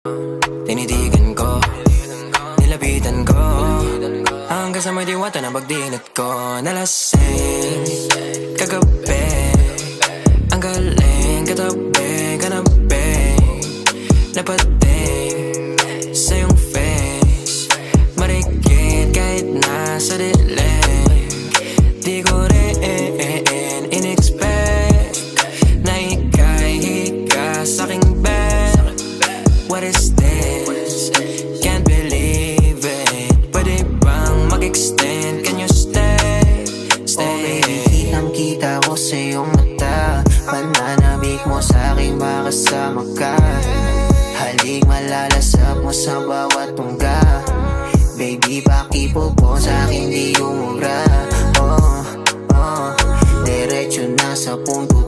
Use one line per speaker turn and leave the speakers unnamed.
Tinitigan ko, nilapitan ko, hanggang sa may diwata na pagdinat ko. Nalasing kagabi, ang galing katabi, kanabi, napating sa iyong face, marikit kahit nasa dilim. Di ko rin in-expect na ika'y hika sa'king bed. What is this? Can't believe it. Pwede bang mag-extend? Can you stay? Stay.
Okay, kitang-kita ko sa iyong mata, pananabik mo sa'king makasama ka. Halik malalasap mo sa bawat tungga. Baby, pakipo po sa'kin di umubra. Diretso na sa punto